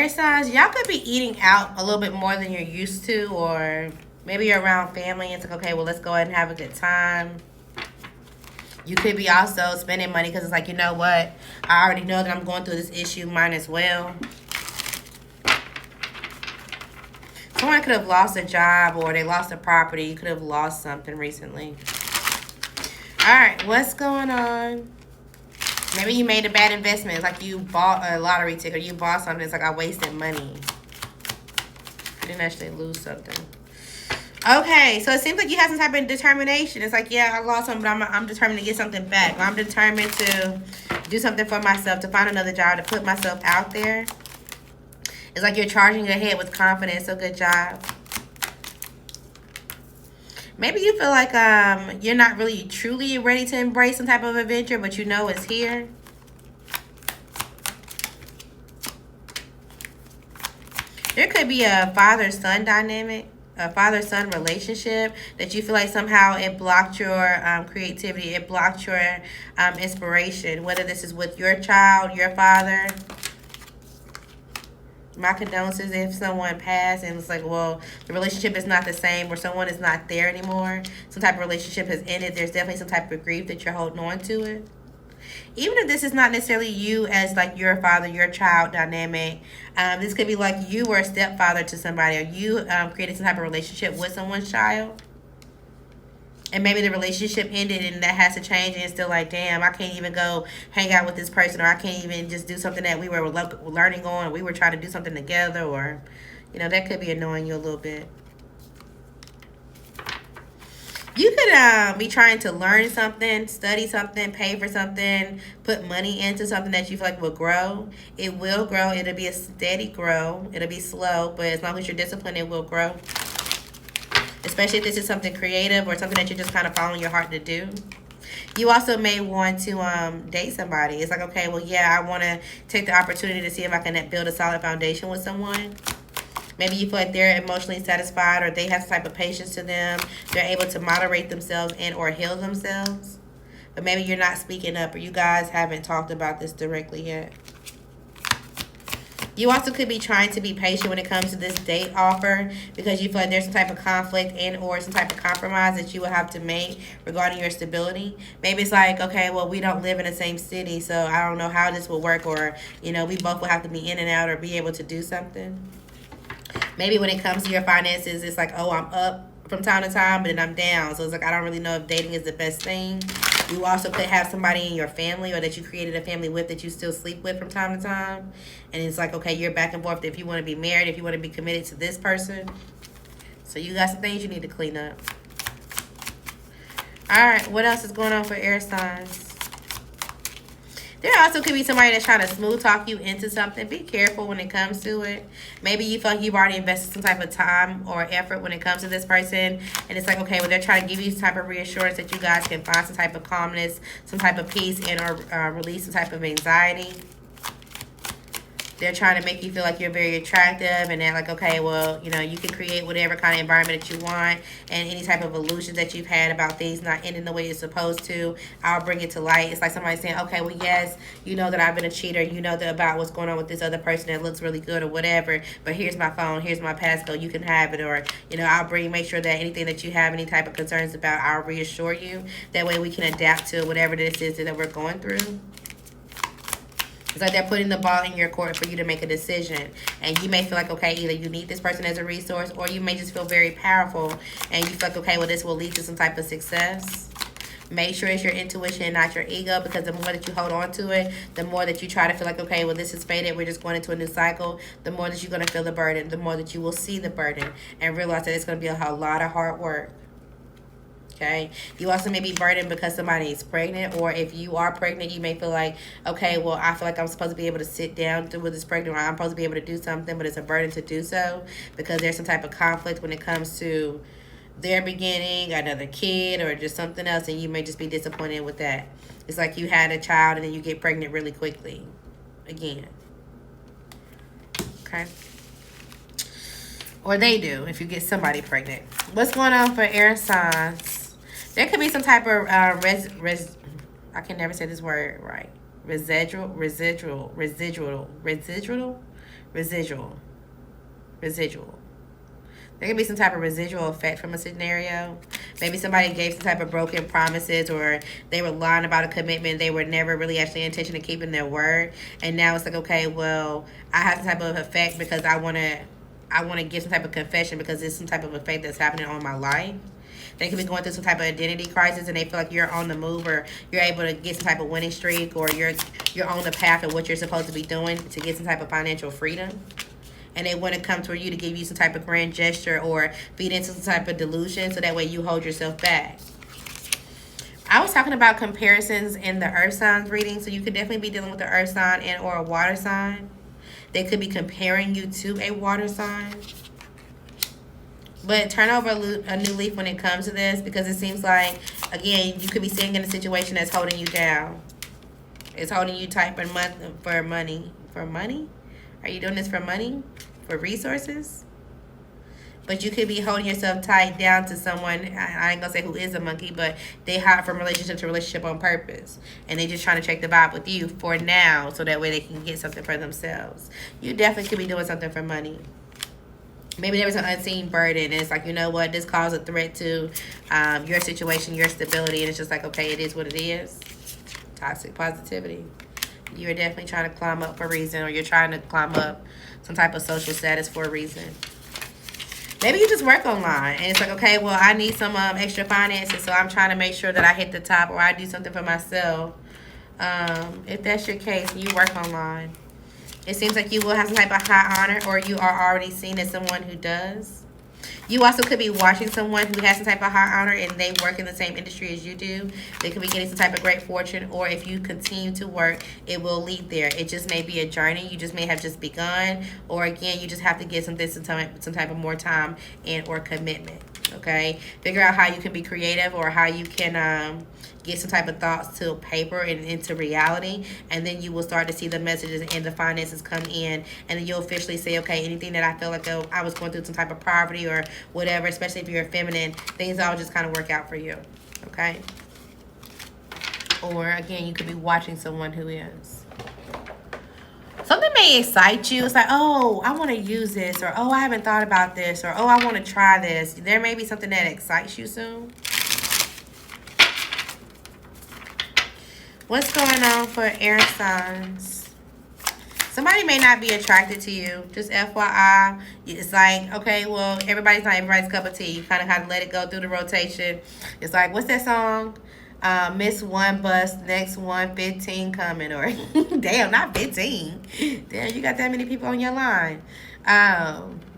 Air signs, y'all could be eating out a little bit more than you're used to, or maybe you're around family and it's like, okay, well, let's go ahead and have a good time. You could be also spending money because it's like, you know what? I already know that I'm going through this issue, mine as well. Someone could have lost a job or they lost a property. You could have lost something recently. All right, what's going on? Maybe you made a bad investment. It's like you bought a lottery ticket. Or you bought something. It's like I wasted money. You didn't actually lose something. Okay, so it seems like you have some type of determination. It's like, yeah, I lost something, but I'm determined to get something back. I'm determined to do something for myself, to find another job, to put myself out there. It's like you're charging ahead with confidence, so good job. Maybe you feel like you're not really truly ready to embrace some type of adventure, but you know it's here. There could be a father-son dynamic, a father-son relationship that you feel like somehow it blocked your creativity, it blocked your inspiration, whether this is with your child, your father. My condolences if someone passed and it's like, well, the relationship is not the same or someone is not there anymore. Some type of relationship has ended. There's definitely some type of grief that you're holding on to it. Even if this is not necessarily you as like your father, your child dynamic, this could be like you were a stepfather to somebody, or you created some type of relationship with someone's child. And maybe the relationship ended and that has to change and it's still like, damn, I can't even go hang out with this person, or I can't even just do something that we were learning on. We were trying to do something together, or, you know, that could be annoying you a little bit. You could be trying to learn something, study something, pay for something, put money into something that you feel like will grow. It will grow. It'll be a steady grow. It'll be slow, but as long as you're disciplined, it will grow. Especially if this is something creative or something that you're just kind of following your heart to do. You also may want to date somebody. It's like, okay, well, yeah, I want to take the opportunity to see if I can build a solid foundation with someone. Maybe you feel like they're emotionally satisfied, or they have some type of patience to them. They're able to moderate themselves and or heal themselves. But maybe you're not speaking up, or you guys haven't talked about this directly yet. You also could be trying to be patient when it comes to this date offer, because you feel like there's some type of conflict and or some type of compromise that you will have to make regarding your stability. Maybe it's like, okay, well, we don't live in the same city, so I don't know how this will work, or, you know, we both will have to be in and out or be able to do something. Maybe when it comes to your finances, it's like, oh, I'm up from time to time, but then I'm down. So it's like, I don't really know if dating is the best thing. You also could have somebody in your family or that you created a family with that you still sleep with from time to time. And it's like, okay, you're back and forth if you want to be married, if you want to be committed to this person. So you got some things you need to clean up. All right, what else is going on for air signs? There also could be somebody that's trying to smooth talk you into something. Be careful when it comes to it. Maybe you feel like you've already invested some type of time or effort when it comes to this person. And it's like, okay, well, they're trying to give you some type of reassurance that you guys can find some type of calmness, some type of peace, and or release some type of anxiety. They're trying to make you feel like you're very attractive, and they're like, okay, well, you know, you can create whatever kind of environment that you want, and any type of illusions that you've had about things not ending the way it's supposed to, I'll bring it to light. It's like somebody saying, okay, well, yes, you know that I've been a cheater, you know that about what's going on with this other person that looks really good or whatever, but here's my phone, here's my passcode, you can have it, or, you know, I'll make sure that anything that you have any type of concerns about, I'll reassure you. That way we can adapt to whatever this is that we're going through. It's like they're putting the ball in your court for you to make a decision. And you may feel like, okay, either you need this person as a resource, or you may just feel very powerful and you feel like, okay, well, this will lead to some type of success. Make sure it's your intuition, not your ego, because the more that you hold on to it, the more that you try to feel like, okay, well, this is faded, we're just going into a new cycle, the more that you're going to feel the burden, the more that you will see the burden and realize that it's going to be a lot of hard work. Okay, you also may be burdened because somebody is pregnant, or if you are pregnant, you may feel like, okay, well, I feel like I'm supposed to be able to sit down with this pregnant, or I'm supposed to be able to do something, but it's a burden to do so because there's some type of conflict when it comes to their beginning, another kid, or just something else, and you may just be disappointed with that. It's like you had a child and then you get pregnant really quickly again. Okay. Or they do if you get somebody pregnant. What's going on for air signs? There could be some type of I can never say this word right. Residual Residual. There can be some type of residual effect from a scenario. Maybe somebody gave some type of broken promises, or they were lying about a commitment. They were never really actually intention of keeping their word. And now it's like, okay, well, I have some type of effect because I want to give some type of confession because there's some type of effect that's happening on my life. They could be going through some type of identity crisis, and they feel like you're on the move, or you're able to get some type of winning streak, or you're on the path of what you're supposed to be doing to get some type of financial freedom. And they want to come toward you to give you some type of grand gesture or feed into some type of delusion, so that way you hold yourself back. I was talking about comparisons in the earth signs reading, so you could definitely be dealing with the earth sign and or a water sign. They could be comparing you to a water sign. But turn over a new leaf when it comes to this, because it seems like, again, you could be sitting in a situation that's holding you down. It's holding you tight for money. For money? Are you doing this for money? For resources? But you could be holding yourself tied down to someone, I ain't gonna say who is a monkey, but they hop from relationship to relationship on purpose. And they just trying to check the vibe with you for now, so that way they can get something for themselves. You definitely could be doing something for money. Maybe there was an unseen burden, and it's like, you know what, this caused a threat to your situation, your stability, and it's just like, okay, it is what it is. Toxic positivity. You're definitely trying to climb up for a reason, or you're trying to climb up some type of social status for a reason. Maybe you just work online, and it's like, okay, well, I need some extra finances, so I'm trying to make sure that I hit the top, or I do something for myself. If that's your case, you work online. It seems like you will have some type of high honor, or you are already seen as someone who does. You also could be watching someone who has some type of high honor and they work in the same industry as you do. They could be getting some type of great fortune, or if you continue to work, it will lead there. It just may be a journey. You just may have just begun, or again, you just have to get some type of more time and or commitment. Okay? Figure out how you can be creative, or how you can get some type of thoughts to paper and into reality, and then you will start to see the messages and the finances come in, and then you'll officially say, okay, anything that I feel like I was going through some type of poverty or whatever, especially if you're feminine, things all just kind of work out for you. Okay? Or again, you could be watching someone who is. Something may excite you. It's like, oh, I want to use this, or oh, I haven't thought about this, or oh, I want to try this. There may be something that excites you soon. What's going on for air signs? Somebody may not be attracted to you. Just FYI. It's like, okay, well, everybody's not everybody's cup of tea. You kind of have to let it go through the rotation. It's like, what's that song? Miss one bus, next one, 15 coming. Or, damn, not 15. Damn, you got that many people on your line.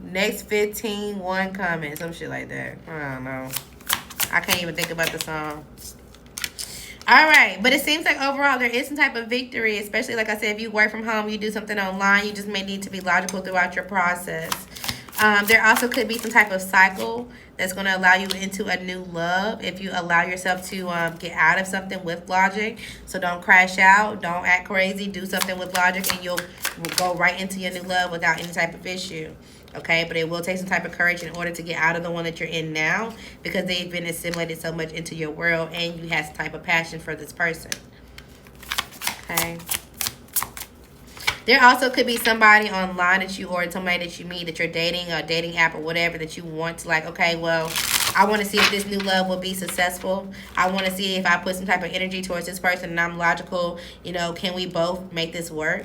Next 15, one coming. Some shit like that. I don't know. I can't even think about the song. All right, but it seems like overall there is some type of victory, especially like I said, if you work from home, you do something online, you just may need to be logical throughout your process. There also could be some type of cycle that's going to allow you into a new love if you allow yourself to get out of something with logic. So don't crash out, don't act crazy, do something with logic, and you'll go right into your new love without any type of issue. Okay, but it will take some type of courage in order to get out of the one that you're in now, because they've been assimilated so much into your world, and you have some type of passion for this person. Okay. There also could be somebody online that you, or somebody that you meet that you're dating, a dating app or whatever, that you want to, like, okay, well, I want to see if this new love will be successful. I want to see if I put some type of energy towards this person and I'm logical, you know, can we both make this work?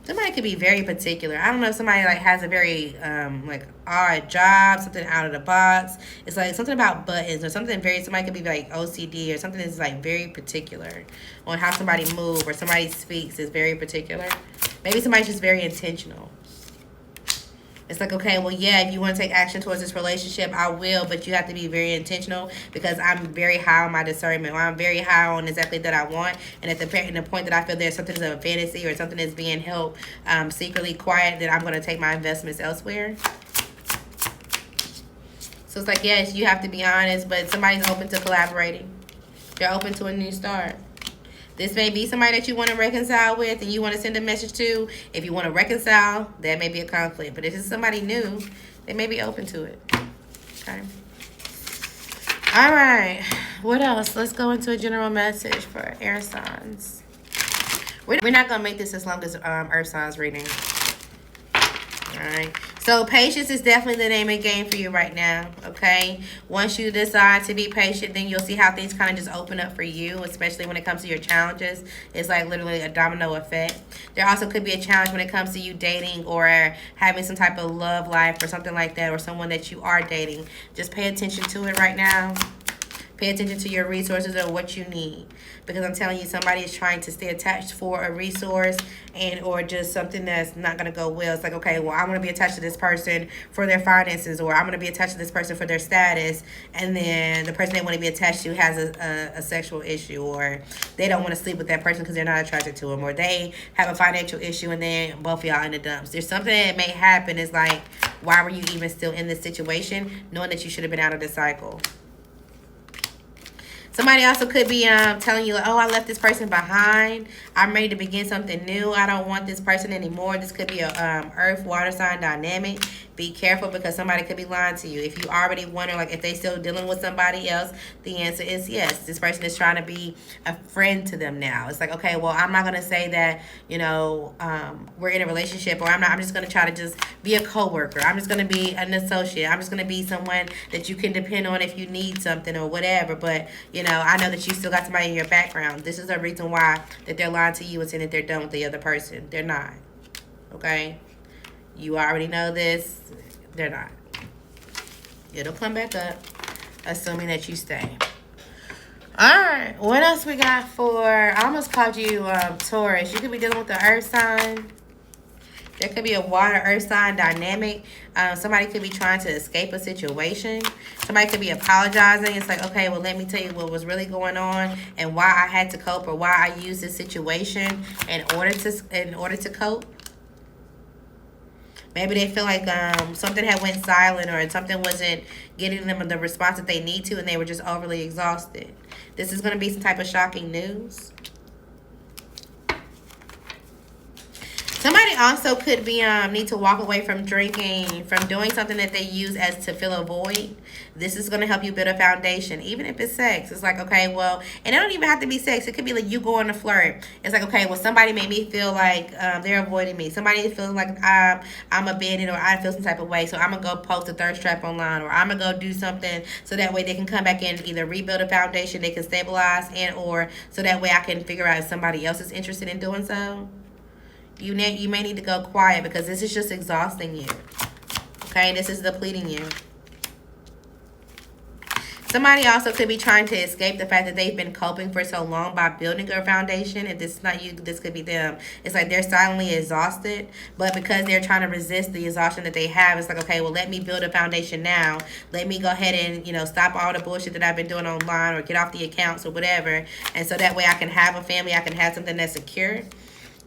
Somebody could be very particular. I don't know if somebody like has a very like odd job, something out of the box. It's like something about buttons or something very, somebody could be like OCD or something that's like very particular on how somebody moves or somebody speaks is very particular. Maybe somebody's just very intentional. It's like, okay, well, yeah, if you want to take action towards this relationship, I will, but you have to be very intentional, because I'm very high on my discernment, or I'm very high on exactly that I want, and at the point that I feel there's something that's a fantasy or something that's being held secretly quiet, then I'm going to take my investments elsewhere. So it's like, yes, you have to be honest, but somebody's open to collaborating. They're open to a new start. This may be somebody that you want to reconcile with and you want to send a message to. If you want to reconcile, that may be a conflict. But if it's somebody new, they may be open to it. Okay. All right. What else? Let's go into a general message for air signs. We're not going to make this as long as Earth signs reading. Alright, so patience is definitely the name of the game for you right now, okay? Once you decide to be patient, then you'll see how things kind of just open up for you, especially when it comes to your challenges. It's like literally a domino effect. There also could be a challenge when it comes to you dating or having some type of love life or something like that, or someone that you are dating. Just pay attention to it right now. Pay attention to your resources or what you need. Because I'm telling you, somebody is trying to stay attached for a resource and or just something that's not going to go well. It's like, okay, well, I'm going to be attached to this person for their finances, or I'm going to be attached to this person for their status. And then the person they want to be attached to has a sexual issue, or they don't want to sleep with that person because they're not attracted to him, or they have a financial issue and then both of y'all in the dumps. There's something that may happen. It's like, why were you even still in this situation knowing that you should have been out of the cycle? Somebody also could be telling you, like, oh, I left this person behind. I'm ready to begin something new. I don't want this person anymore. This could be a earth, water sign dynamic. Be careful because somebody could be lying to you. If you already wonder, like, if they still dealing with somebody else, the answer is yes. This person is trying to be a friend to them now. It's like, okay, well, I'm not going to say that, you know, we're in a relationship, or I'm just going to try to just be a coworker. I'm just going to be an associate. I'm just going to be someone that you can depend on if you need something or whatever. But, you know, I know that you still got somebody in your background. This is the reason why that they're lying to you and saying that they're done with the other person. They're not. Okay? You already know this. They're not. It'll come back up, assuming that you stay. Alright, what else we got for... I almost called you Taurus. You could be dealing with the earth sign. There could be a water earth sign dynamic. Somebody could be trying to escape a situation. Somebody could be apologizing. It's like, okay, well, let me tell you what was really going on and why I had to cope, or why I used this situation in order to cope. Maybe they feel like something had went silent, or something wasn't getting them the response that they need to, and they were just overly exhausted. This is going to be some type of shocking news. Somebody also could be need to walk away from drinking, from doing something that they use as to fill a void. This is going to help you build a foundation, even if it's sex. It's like, okay, well, and it don't even have to be sex. It could be like you going to flirt. It's like, okay, well, somebody made me feel like they're avoiding me. Somebody feels like I'm abandoned, or I feel some type of way. So I'm going to go post a thirst trap online, or I'm going to go do something so that way they can come back and either rebuild a foundation, they can stabilize, and or so that way I can figure out if somebody else is interested in doing so. You may need to go quiet because this is just exhausting you. Okay, this is depleting you. Somebody also could be trying to escape the fact that they've been coping for so long by building a foundation. If this is not you, this could be them. It's like they're silently exhausted, but because they're trying to resist the exhaustion that they have, it's like, okay, well, let me build a foundation now. Let me go ahead and, you know, stop all the bullshit that I've been doing online, or get off the accounts or whatever. And so that way I can have a family, I can have something that's secure.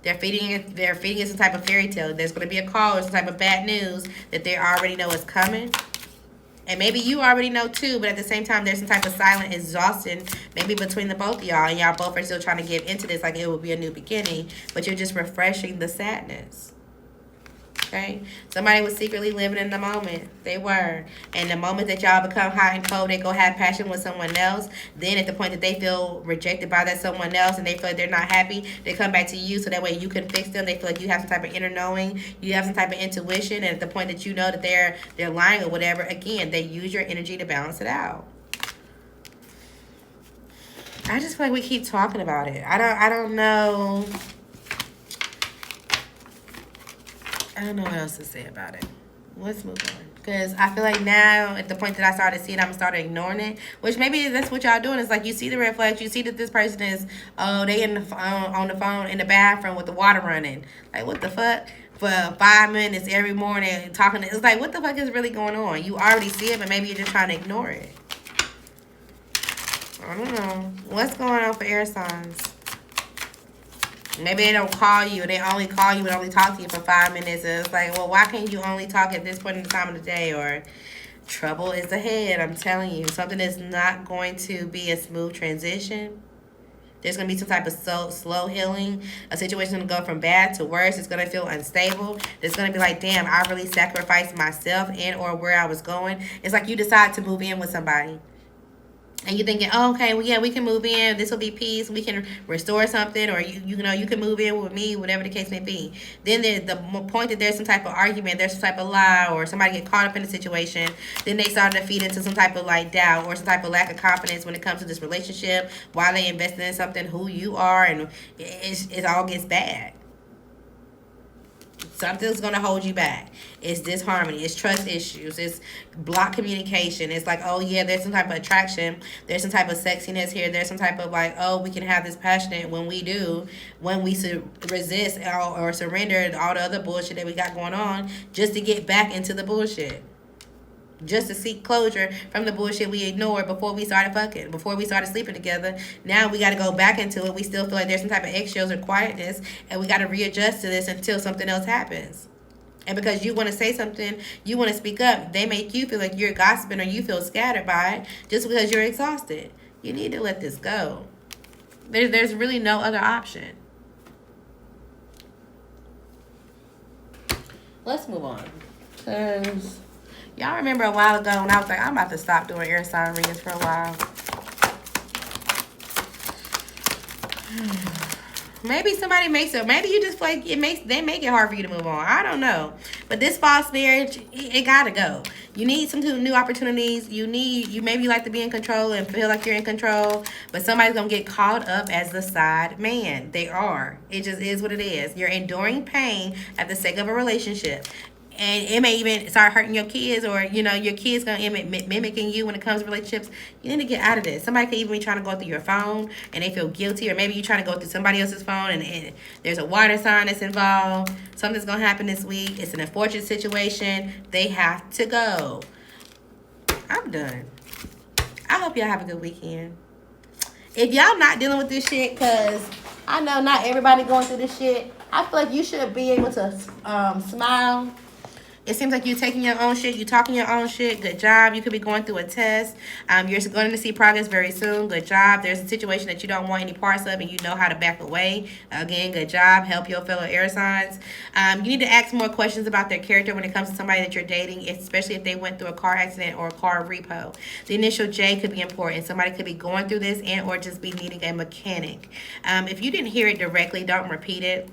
They're feeding it some type of fairy tale. There's going to be a call or some type of bad news that they already know is coming. And maybe you already know too, but at the same time, there's some type of silent exhaustion maybe between the both of y'all. And y'all both are still trying to get into this like it will be a new beginning. But you're just refreshing the sadness. Okay? Somebody was secretly living in the moment. They were. And the moment that y'all become hot and cold, they go have passion with someone else. Then at the point that they feel rejected by that someone else and they feel like they're not happy, they come back to you so that way you can fix them. They feel like you have some type of inner knowing. You have some type of intuition. And at the point that you know that they're lying or whatever, again, they use your energy to balance it out. I just feel like we keep talking about it. I don't know. I don't know what else to say about it. Let's move on. Because I feel like now, at the point that I started seeing, I'm going to start ignoring it. Which maybe that's what y'all doing. It's like you see the red flags. You see that this person is, they on the phone in the bathroom with the water running. Like, what the fuck? For 5 minutes every morning talking. It's like, what the fuck is really going on? You already see it, but maybe you're just trying to ignore it. I don't know. What's going on for air signs? Maybe they don't call you. They only call you and only talk to you for 5 minutes. And it's like, well, why can't you only talk at this point in the time of the day? Or trouble is ahead. I'm telling you. Something is not going to be a smooth transition. There's going to be some type of slow healing. A situation going to go from bad to worse. It's going to feel unstable. It's going to be like, damn, I really sacrificed myself and or where I was going. It's like you decide to move in with somebody. and you're thinking, oh, okay, well, yeah, we can move in. This will be peace. We can restore something, or you know, you can move in with me, whatever the case may be. Then the point that there's some type of argument, there's some type of lie, or somebody get caught up in a situation, then they start to feed into some type of like doubt or some type of lack of confidence when it comes to this relationship. Why they invested in something, who you are, and it all gets bad. Something's gonna hold you back. It's disharmony. It's trust issues. It's block communication. It's like, oh yeah, there's some type of attraction. There's some type of sexiness here. There's some type of like, oh, we can have this passionate when we do. When we resist or surrender all the other bullshit that we got going on, just to get back into the bullshit. Just to seek closure from the bullshit we ignored before we started fucking, before we started sleeping together. Now we got to go back into it. We still feel like there's some type of eggshells or quietness, and we got to readjust to this until something else happens. And because you want to say something, you want to speak up, they make you feel like you're gossiping or you feel scattered by it just because you're exhausted. You need to let this go. There's really no other option. Let's move on. Because y'all remember a while ago when I was like, I'm about to stop doing air sign readings for a while. Maybe somebody makes it. Maybe you just feel like they make it hard for you to move on. I don't know. But this false marriage, it gotta go. You need some new opportunities. You maybe like to be in control and feel like you're in control, but somebody's gonna get caught up as the side man. They are. It just is what it is. You're enduring pain at the sake of a relationship. And it may even start hurting your kids, or you know, your kids gonna mimicking you when it comes to relationships. You need to get out of this. Somebody could even be trying to go through your phone and they feel guilty, or maybe you're trying to go through somebody else's phone and there's a water sign that's involved. Something's gonna happen this week. It's an unfortunate situation. They have to go. I'm done. I hope y'all have a good weekend. If y'all not dealing with this shit, cause I know not everybody going through this shit, I feel like you should be able to smile. It seems like you're taking your own shit. You're talking your own shit. Good job. You could be going through a test. You're going to see progress very soon. Good job. There's a situation that you don't want any parts of and you know how to back away. Again, good job. Help your fellow air signs. You need to ask more questions about their character when it comes to somebody that you're dating, especially if they went through a car accident or a car repo. The initial J could be important. Somebody could be going through this and or just be needing a mechanic. If you didn't hear it directly, don't repeat it.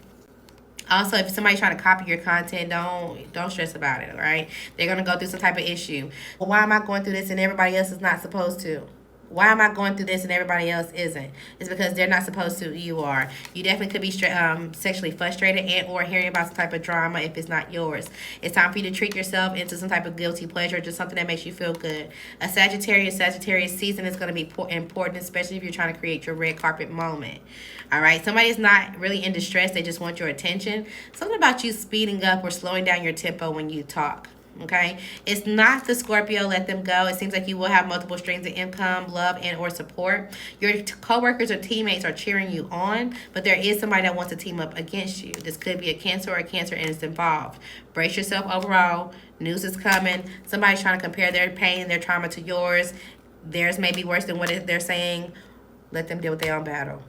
Also, if somebody's trying to copy your content, don't stress about it, all right? They're going to go through some type of issue. Well, why am I going through this and everybody else is not supposed to? Why am I going through this and everybody else isn't? It's because they're not supposed to. You are. You definitely could be sexually frustrated and or hearing about some type of drama if it's not yours. It's time for you to treat yourself into some type of guilty pleasure, just something that makes you feel good. A Sagittarius season is going to be important, especially if you're trying to create your red carpet moment. All right, somebody's not really in distress. They just want your attention. Something about you speeding up or slowing down your tempo when you talk. Okay, it's not the Scorpio. Let them go. It seems like you will have multiple streams of income, love, and or support. Your coworkers or teammates are cheering you on, but there is somebody that wants to team up against you. This could be a Cancer or a Cancer and it's involved. Brace yourself overall. News is coming. Somebody's trying to compare their pain and their trauma to yours. Theirs may be worse than what they're saying. Let them deal with their own battle.